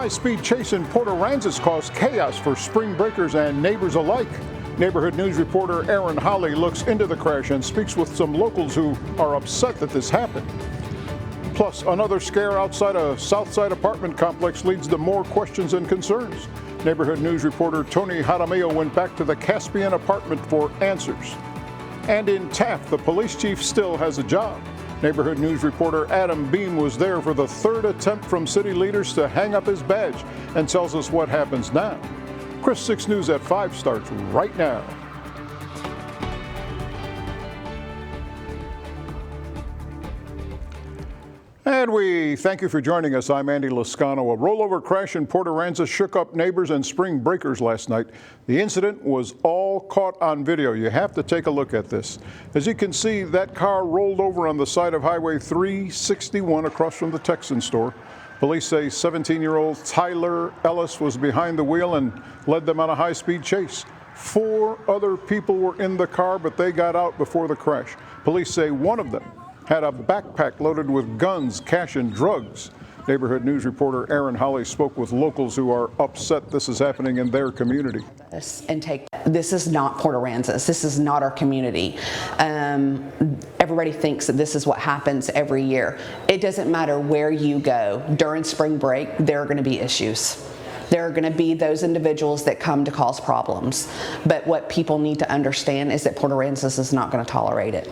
high-speed chase in Port Aransas caused chaos for spring breakers and neighbors alike. Neighborhood News reporter Aaron Holly looks into the crash and speaks with some locals who are upset that this happened. Plus, another scare outside a Southside apartment complex leads to more questions and concerns. Neighborhood News reporter Tony Jaramillo went back to the Caspian apartment for answers. And in Taft, the police chief still has a job. Neighborhood News reporter Adam Beam was there for the third attempt from city leaders to hang up his badge and tells us what happens now. Chris 6 News at 5 starts right now. And we thank you for joining us. I'm Andy Lascano. A rollover crash in Port Aransas shook up neighbors and spring breakers last night. The incident was all caught on video. You have to take a look at this. As you can see, that car rolled over on the side of Highway 361 across from the Texan store. Police say 17-year-old Tyler Ellis was behind the wheel and led them on a high-speed chase. 4 other people were in the car, but they got out before the crash. Police say one of them had a backpack loaded with guns, cash, and drugs. Neighborhood News reporter Aaron Holly spoke with locals who are upset this is happening in their community. This is not Port Aransas. This is not our community. Everybody thinks that this is what happens every year. It doesn't matter where you go. During spring break, there are going to be issues. There are going to be those individuals that come to cause problems. But what people need to understand is that Port Aransas is not going to tolerate it.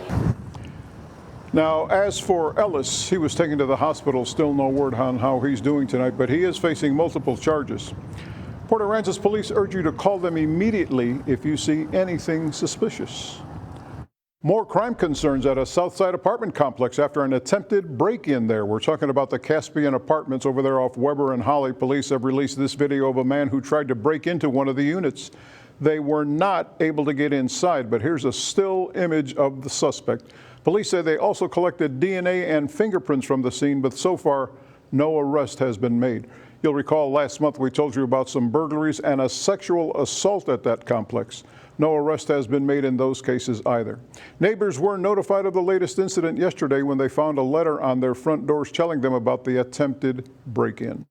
Now, as for Ellis, he was taken to the hospital. Still no word on how he's doing tonight, but he is facing multiple charges. Port Aransas police urge you to call them immediately if you see anything suspicious. More crime concerns at a Southside apartment complex after an attempted break-in there. We're talking about the Caspian Apartments over there off Weber and Holly. Police have released this video of a man who tried to break into one of the units. They were not able to get inside, but here's a still image of the suspect. Police say they also collected DNA and fingerprints from the scene, but so far, no arrest has been made. You'll recall last month we told you about some burglaries and a sexual assault at that complex. No arrest has been made in those cases either. Neighbors were notified of the latest incident yesterday when they found a letter on their front doors telling them about the attempted break-in.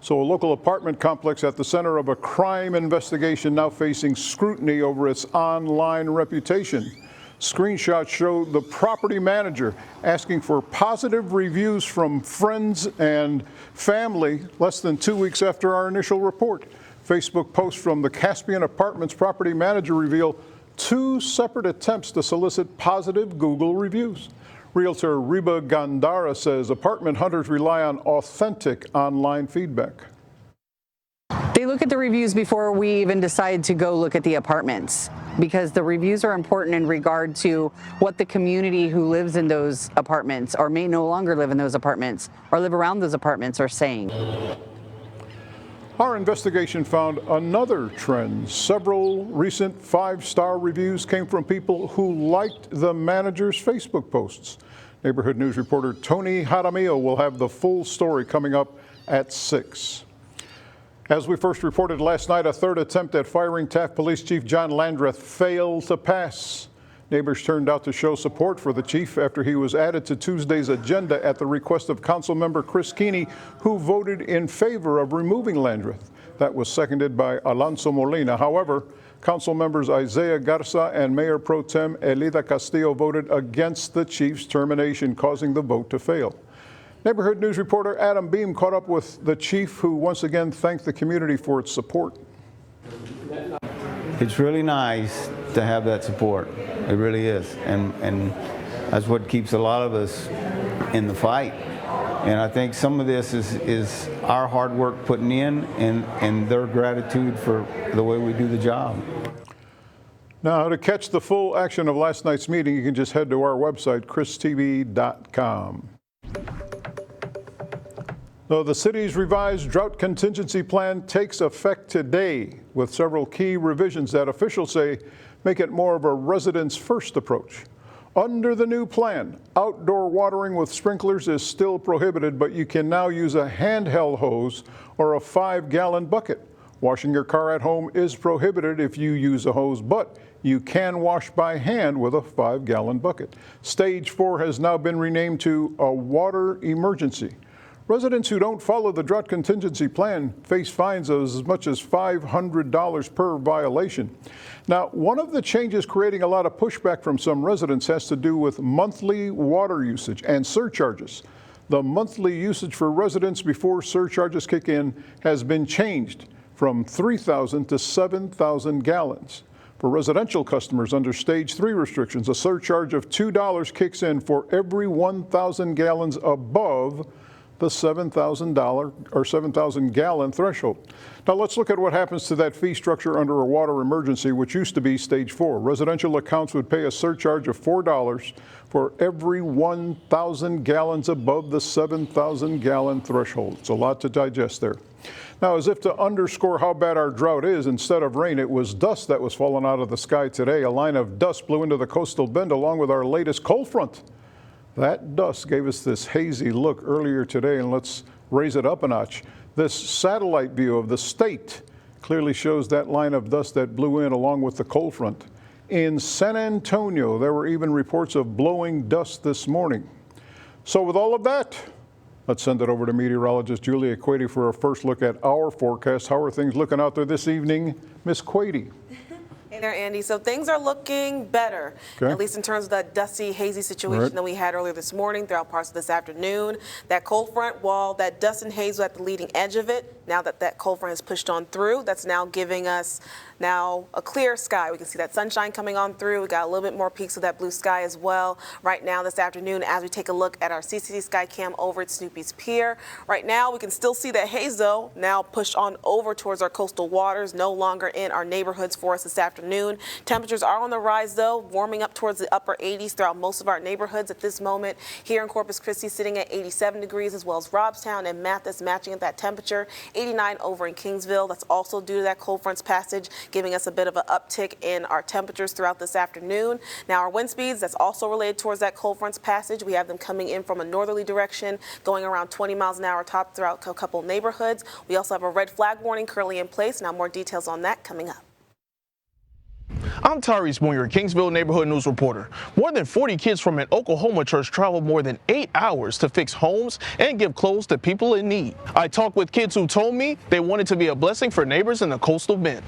So a local apartment complex at the center of a crime investigation now facing scrutiny over its online reputation. Screenshots show the property manager asking for positive reviews from friends and family less than 2 weeks after our initial report. Facebook posts from the Caspian Apartments property manager reveal 2 separate attempts to solicit positive Google reviews. Realtor Reba Gandara says apartment hunters rely on authentic online feedback. They look at the reviews before we even decide to go look at the apartments, because the reviews are important in regard to what the community who lives in those apartments or may no longer live in those apartments or live around those apartments are saying. Our investigation found another trend. Several recent 5-star reviews came from people who liked the manager's Facebook posts. Neighborhood News reporter Tony Jaramillo will have the full story coming up at 6. As we first reported last night, a third attempt at firing Taft Police Chief John Landreth failed to pass. Neighbors turned out to show support for the chief after he was added to Tuesday's agenda at the request of Councilmember Chris Keeney, who voted in favor of removing Landreth. That was seconded by Alonso Molina. However, Council members Isaiah Garza and Mayor Pro Tem Elida Castillo voted against the chief's termination, causing the vote to fail. Neighborhood News reporter Adam Beam caught up with the chief, who once again thanked the community for its support. It's really nice to have that support. It really is. And that's what keeps a lot of us in the fight. And I think some of this is our hard work putting in and their gratitude for the way we do the job. Now, to catch the full action of last night's meeting, you can just head to our website, christv.com. So the city's revised drought contingency plan takes effect today, with several key revisions that officials say make it more of a residents first approach. Under the new plan, outdoor watering with sprinklers is still prohibited, but you can now use a handheld hose or a 5-gallon bucket. Washing your car at home is prohibited if you use a hose, but you can wash by hand with a 5-gallon bucket. Stage 4 has now been renamed to a water emergency. Residents who don't follow the drought contingency plan face fines of as much as $500 per violation. Now, one of the changes creating a lot of pushback from some residents has to do with monthly water usage and surcharges. The monthly usage for residents before surcharges kick in has been changed from 3,000 to 7,000 gallons. For residential customers under Stage 3 restrictions, a surcharge of $2 kicks in for every 1,000 gallons above the $7,000 or 7,000 gallon threshold. Now let's look at what happens to that fee structure under a water emergency, which used to be Stage 4. Residential accounts would pay a surcharge of $4 for every 1,000 gallons above the 7,000 gallon threshold. It's a lot to digest there. Now, as if to underscore how bad our drought is, instead of rain, it was dust that was falling out of the sky today. A line of dust blew into the coastal bend along with our latest cold front. That dust gave us this hazy look earlier today, and let's raise it up a notch. This satellite view of the state clearly shows that line of dust that blew in along with the cold front. In San Antonio, there were even reports of blowing dust this morning. So with all of that, let's send it over to meteorologist Julia Quady for a first look at our forecast. How are things looking out there this evening, Miss Quady? Hey there, Andy. So things are looking better, at least in terms of that dusty, hazy situation that we had earlier this morning throughout parts of this afternoon. That cold front, while that dust and haze was at the leading edge of it, now that that cold front has pushed on through, that's now giving us now a clear sky. We can see that sunshine coming on through. We got a little bit more peaks of that blue sky as well right now this afternoon as we take a look at our CCD sky cam over at Snoopy's Pier. Right now we can still see that haze though now pushed on over towards our coastal waters, no longer in our neighborhoods for us this afternoon. Temperatures are on the rise though, warming up towards the upper 80s throughout most of our neighborhoods at this moment. Here in Corpus Christi sitting at 87 degrees, as well as Robstown and Mathis matching at that temperature. 89 over in Kingsville. That's also due to that cold front's passage, giving us a bit of an uptick in our temperatures throughout this afternoon. Now our wind speeds, that's also related towards that cold front's passage. We have them coming in from a northerly direction, going around 20 miles an hour top throughout a couple neighborhoods. We also have a red flag warning currently in place. Now more details on that coming up. I'm Tyrese Moon, your Kingsville Neighborhood News reporter. More than 40 kids from an Oklahoma church traveled more than 8 hours to fix homes and give clothes to people in need. I talked with kids who told me they wanted to be a blessing for neighbors in the coastal bend.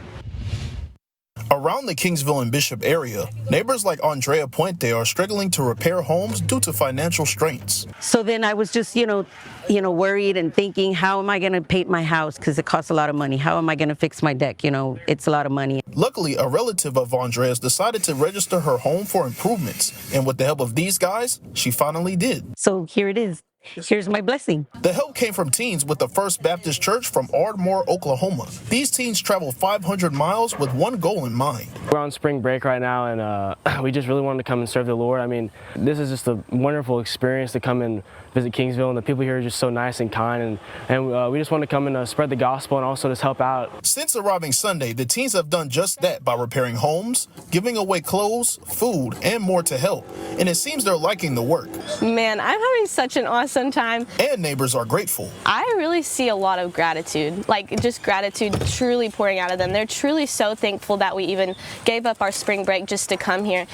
Around the Kingsville and Bishop area, neighbors like Andrea Puente are struggling to repair homes due to financial strains. So then I was just, worried and thinking, how am I going to paint my house? Because it costs a lot of money. How am I going to fix my deck? It's a lot of money. Luckily, a relative of Andrea's decided to register her home for improvements. And with the help of these guys, she finally did. So here it is. Here's my blessing. The help came from teens with the First Baptist Church from Ardmore, Oklahoma. These teens travel 500 miles with one goal in mind. We're on spring break right now, and we just really wanted to come and serve the Lord. I mean, this is just a wonderful experience to come and visit Kingsville, and the people here are just so nice and kind, and we just want to come and spread the gospel and also just help out. Since arriving Sunday, the teens have done just that by repairing homes, giving away clothes, food, and more to help. And it seems they're liking the work. Man, I'm having such an awesome time. And neighbors are grateful. I really see a lot of gratitude, like just gratitude truly pouring out of them. They're truly so thankful that we even gave up our spring break just to come here.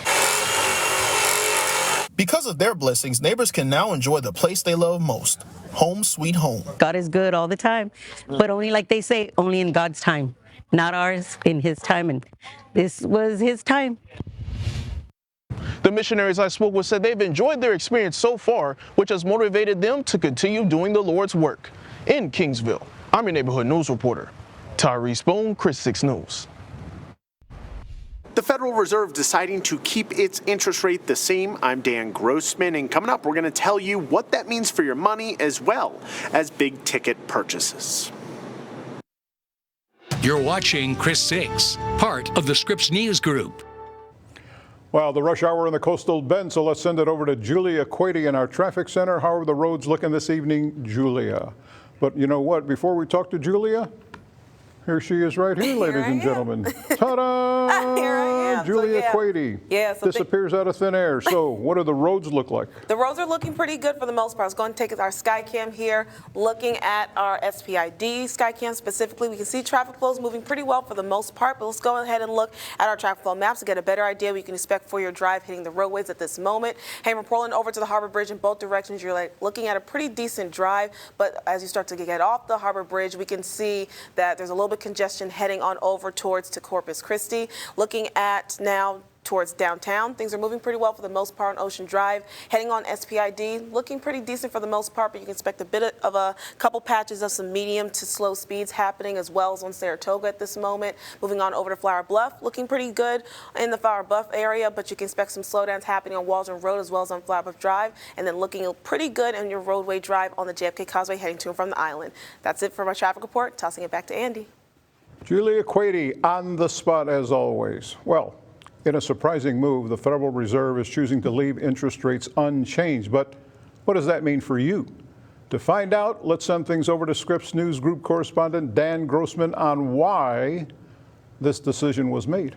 Because of their blessings, neighbors can now enjoy the place they love most, home sweet home. God is good all the time, but only, like they say, only in God's time, not ours, in his time. And this was his time. The missionaries I spoke with said they've enjoyed their experience so far, which has motivated them to continue doing the Lord's work. In Kingsville, I'm your neighborhood news reporter, Tyrese Boone, Chris 6 News. The Federal Reserve deciding to keep its interest rate the same. I'm Dan Grossman, and coming up, we're going to tell you what that means for your money as well as big ticket purchases. You're watching Chris 6, part of the Scripps News Group. Well, the rush hour in the coastal bend, so let's send it over to Julia Quady in our traffic center. How are the roads looking this evening, Julia? But you know what? Before we talk to Julia, Here she is right here, ladies and gentlemen. Ta-da! Here I am. Julia So, Quady Yeah, so disappears out of thin air. So what do the roads look like? the roads are looking pretty good for the most part. I was going to take our Skycam here, looking at our SPID Skycam specifically. We can see traffic flows moving pretty well for the most part, but let's go ahead and look at our traffic flow maps to get a better idea what you can expect for your drive hitting the roadways at this moment. Hey, from Portland over to the Harbor Bridge in both directions, you're looking at a pretty decent drive, but as you start to get off the Harbor Bridge, we can see that there's a little bit of congestion heading on over towards to Corpus Christi. Looking at now towards downtown, things are moving pretty well for the most part on Ocean Drive. Heading on SPID, looking pretty decent for the most part, but you can expect a bit of a couple patches of some medium to slow speeds happening as well as on Saratoga at this moment. Moving on over to Flower Bluff, looking pretty good in the Flower Bluff area, but you can expect some slowdowns happening on Waldron Road as well as on Flower Bluff Drive, and then looking pretty good in your roadway drive on the JFK Causeway heading to and from the island. That's it for my traffic report. Tossing it back to Andy. Julia Quady on the spot as always. Well, in a surprising move, the Federal Reserve is choosing to leave interest rates unchanged. But what does that mean for you? To find out, let's send things over to Scripps News Group correspondent Dan Grossman on why this decision was made.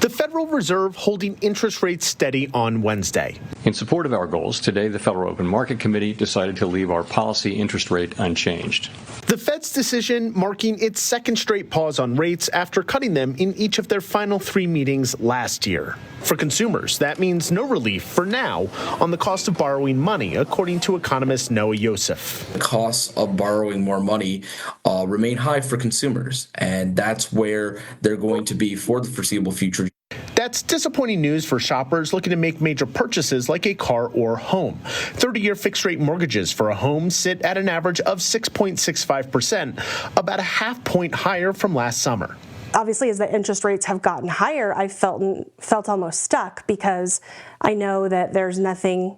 The Federal Reserve holding interest rates steady on Wednesday. In support of our goals, today the Federal Open Market Committee decided to leave our policy interest rate unchanged. The Fed's decision marking its second straight pause on rates after cutting them in each of their final 3 meetings last year. For consumers, that means no relief for now on the cost of borrowing money, according to economist Noah Yosef. The costs of borrowing more money remain high for consumers, and that's where they're going to be for the foreseeable future. That's disappointing news for shoppers looking to make major purchases like a car or home. 30-year fixed-rate mortgages for a home sit at an average of 6.65%, about a half point higher from last summer. Obviously, as the interest rates have gotten higher, I felt almost stuck because I know that there's nothing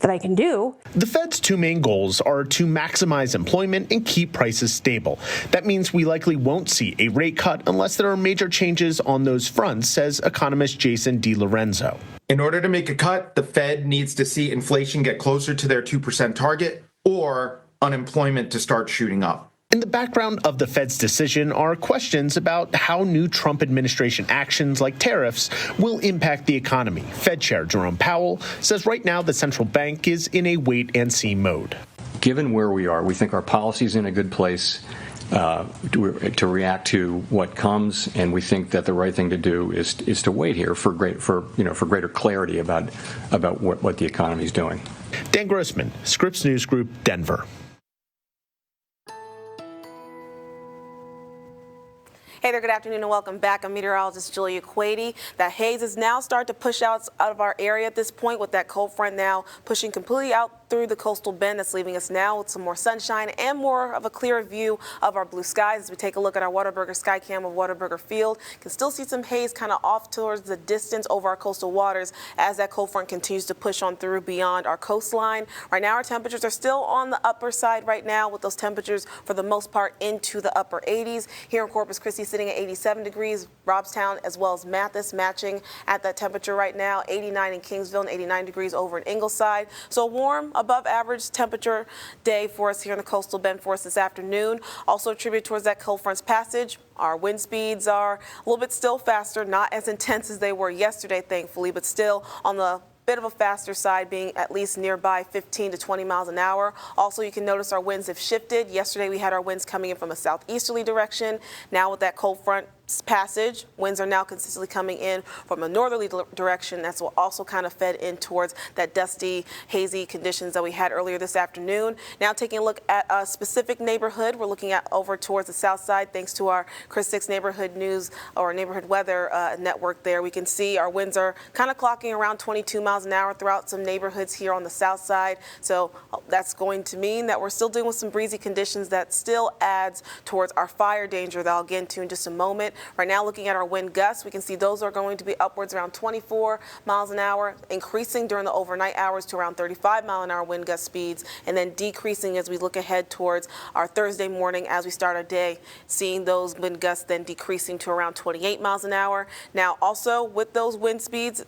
that I can do. The Fed's 2 main goals are to maximize employment and keep prices stable. That means we likely won't see a rate cut unless there are major changes on those fronts, says economist Jason DiLorenzo. In order to make a cut, the Fed needs to see inflation get closer to their 2% target or unemployment to start shooting up. In the background of the Fed's decision are questions about how new Trump administration actions like tariffs will impact the economy. Fed Chair Jerome Powell says right now the central bank is in a wait-and-see mode. Given where we are, we think our policy is in a good place to react to what comes, and we think that the right thing to do is to wait here for greater clarity about what the economy is doing. Dan Grossman, Scripps News Group, Denver. Hey there, good afternoon and welcome back. I'm meteorologist Julia Quady. That haze is now starting to push out of our area at this point, with that cold front now pushing completely out through the coastal bend. That's leaving us now with some more sunshine and more of a clearer view of our blue skies. As we take a look at our Whataburger Skycam of Whataburger Field, you can still see some haze kind of off towards the distance over our coastal waters as that cold front continues to push on through beyond our coastline. Right now our temperatures are still on the upper side right now, with those temperatures for the most part into the upper 80s. Here in Corpus Christi sitting at 87 degrees, Robstown as well as Mathis matching at that temperature right now, 89 in Kingsville and 89 degrees over in Ingleside. So warm, above average temperature day for us here in the coastal bend for us this afternoon. Also attributed towards that cold front's passage. Our wind speeds are a little bit still faster, not as intense as they were yesterday, thankfully, but still on the bit of a faster side, being at least nearby 15 to 20 miles an hour. Also, you can notice our winds have shifted. Yesterday, we had our winds coming in from a southeasterly direction. Now with that cold front passage, winds are now consistently coming in from a northerly direction. That's what also kind of fed in towards that dusty, hazy conditions that we had earlier this afternoon. Now taking a look at a specific neighborhood, we're looking at over towards the south side thanks to our Chris 6 neighborhood news or neighborhood weather network there. We can see our winds are kind of clocking around 22 miles an hour throughout some neighborhoods here on the south side. So that's going to mean that we're still dealing with some breezy conditions that still adds towards our fire danger that I'll get into in just a moment. Right now, looking at our wind gusts, we can see those are going to be upwards around 24 miles an hour, increasing during the overnight hours to around 35 mile an hour wind gust speeds, and then decreasing as we look ahead towards our Thursday morning as we start our day, seeing those wind gusts then decreasing to around 28 miles an hour. Now, also with those wind speeds,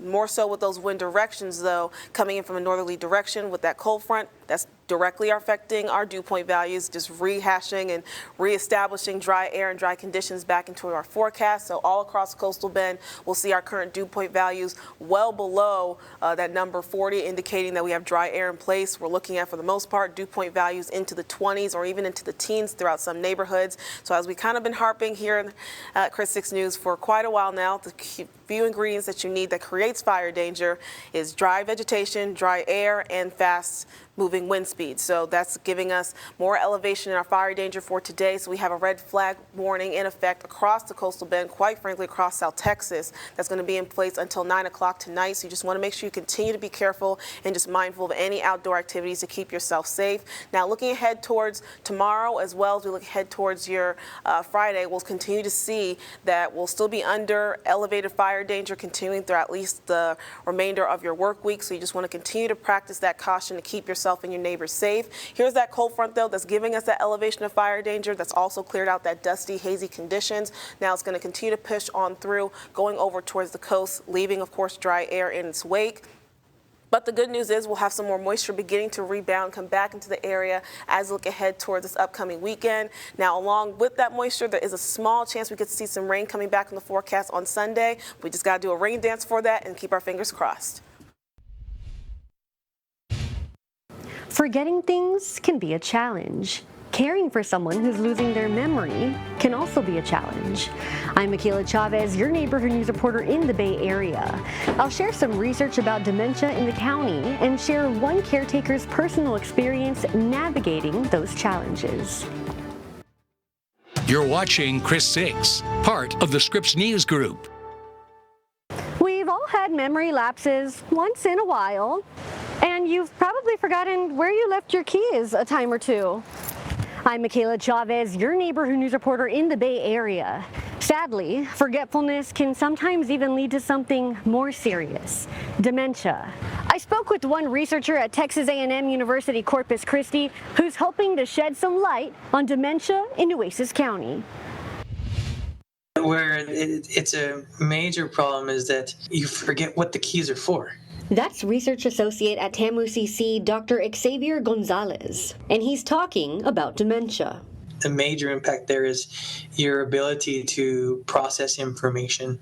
more so with those wind directions, though, coming in from a northerly direction with that cold front, that's directly are affecting our dew point values, just rehashing and reestablishing dry air and dry conditions back into our forecast. So all across coastal Bend, we'll see our current dew point values well below that number 40, indicating that we have dry air in place. We're looking at, for the most part, dew point values into the 20s or even into the teens throughout some neighborhoods. So as we kind of been harping here at Chris 6 News for quite a while now, the few ingredients that you need that creates fire danger is dry vegetation, dry air, and fast moving wind speeds. So that's giving us more elevation in our fire danger for today. So we have a red flag warning in effect across the coastal Bend, quite frankly across South Texas, that's going to be in place until 9 o'clock tonight. So you just want to make sure you continue to be careful and just mindful of any outdoor activities to keep yourself safe. Now, looking ahead towards tomorrow, as well as we look ahead towards your Friday, we'll continue to see that we'll still be under elevated fire danger continuing through at least the remainder of your work week. So you just want to continue to practice that caution to keep yourself and your neighbors safe. Here's that cold front, though, that's giving us that elevation of fire danger. That's also cleared out that dusty, hazy conditions. Now it's going to continue to push on through, going over towards the coast, leaving, of course, dry air in its wake. But the good news is we'll have some more moisture beginning to rebound, come back into the area as we look ahead towards this upcoming weekend. Now, along with that moisture, there is a small chance we could see some rain coming back in the forecast on Sunday. We just got to do a rain dance for that and keep our fingers crossed. Forgetting things can be a challenge. Caring for someone who's losing their memory can also be a challenge. I'm Michaela Chavez, your neighborhood news reporter in the Bay Area. I'll share some research about dementia in the county and share one caretaker's personal experience navigating those challenges. You're watching Chris 6, part of the Scripps News Group. We've all had memory lapses once in a while, and you've probably forgotten where you left your keys a time or two. I'm Michaela Chavez, your neighborhood news reporter in the Bay Area. Sadly, forgetfulness can sometimes even lead to something more serious, dementia. I spoke with one researcher at Texas A&M University Corpus Christi who's hoping to shed some light on dementia in Nueces County. Where it's a major problem is that you forget what the keys are for. That's research associate at TAMU-CC, Dr. Xavier Gonzalez, and he's talking about dementia. The major impact there is your ability to process information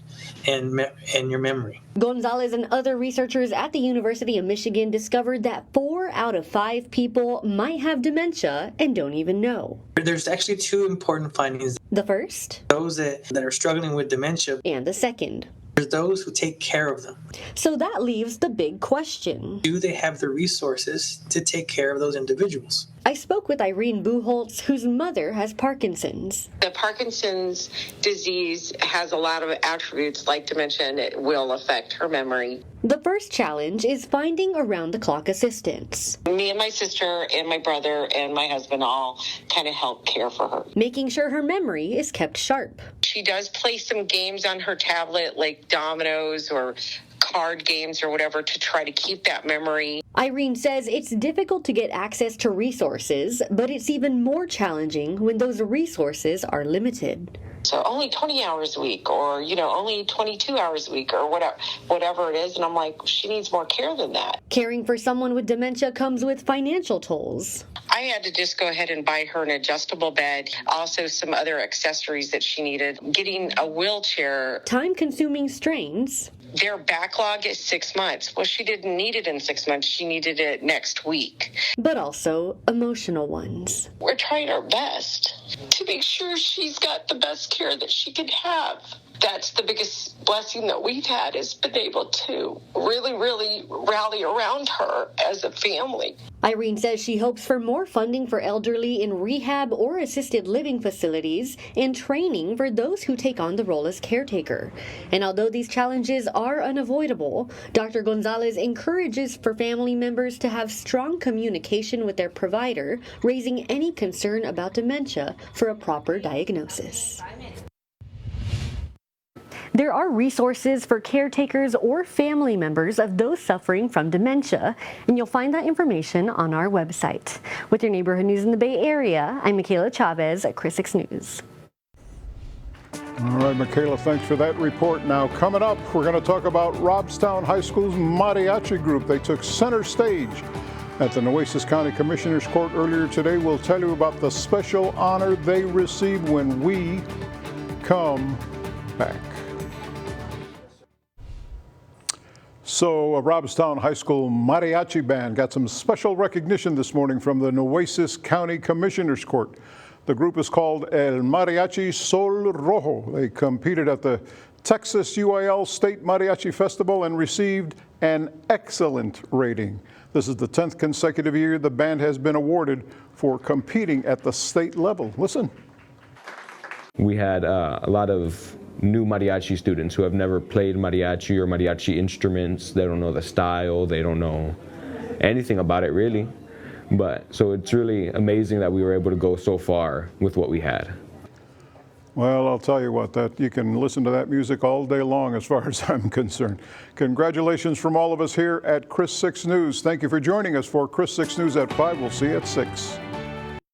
and your memory. Gonzalez and other researchers at the University of Michigan discovered that 4 out of 5 people might have dementia and don't even know. There's actually 2 important findings. The first? Those that are struggling with dementia. And the second? There's those who take care of them. So that leaves the big question. Do they have the resources to take care of those individuals? I spoke with Irene Buchholz, whose mother has Parkinson's. The Parkinson's disease has a lot of attributes like dementia, and it will affect her memory. The first challenge is finding around-the-clock assistance. Me and my sister and my brother and my husband all kind of help care for her. Making sure her memory is kept sharp. She does play some games on her tablet, like dominoes or card games or whatever, to try to keep that memory. Irene says it's difficult to get access to resources, but it's even more challenging when those resources are limited. So only 20 hours a week, or, only 22 hours a week, or whatever it is. And I'm like, she needs more care than that. Caring for someone with dementia comes with financial tolls. I had to just go ahead and buy her an adjustable bed, also some other accessories that she needed, getting a wheelchair. Time-consuming strains. Their backlog is 6 months. Well, she didn't need it in 6 months. She needed it next week. But also emotional ones. We're trying our best to make sure she's got the best care that she could have. That's the biggest blessing that we've had, is been able to really, really rally around her as a family. Irene says she hopes for more funding for elderly in rehab or assisted living facilities and training for those who take on the role as caretaker. And although these challenges are unavoidable, Dr. Gonzalez encourages for family members to have strong communication with their provider, raising any concern about dementia for a proper diagnosis. There are resources for caretakers or family members of those suffering from dementia, and you'll find that information on our website. With your neighborhood news in the Bay Area, I'm Michaela Chavez at Chris 6 News. All right, Michaela, thanks for that report. Now, coming up, we're going to talk about Robstown High School's mariachi group. They took center stage at the Nueces County Commissioner's Court earlier today. We'll tell you about the special honor they received when we come back. So, a Robstown High School mariachi band got some special recognition this morning from the Nueces County Commissioner's Court. The group is called El Mariachi Sol Rojo. They competed at the Texas UIL State Mariachi Festival and received an excellent rating. This is the 10th consecutive year the band has been awarded for competing at the state level. Listen. We had a lot of new mariachi students who have never played mariachi or mariachi instruments. They don't know the style, they don't know anything about it really. So it's really amazing that we were able to go so far with what we had. Well, I'll tell you what, that you can listen to that music all day long as far as I'm concerned. Congratulations from all of us here at Chris 6 News. Thank you for joining us for Chris 6 News at 5. We'll see you at 6.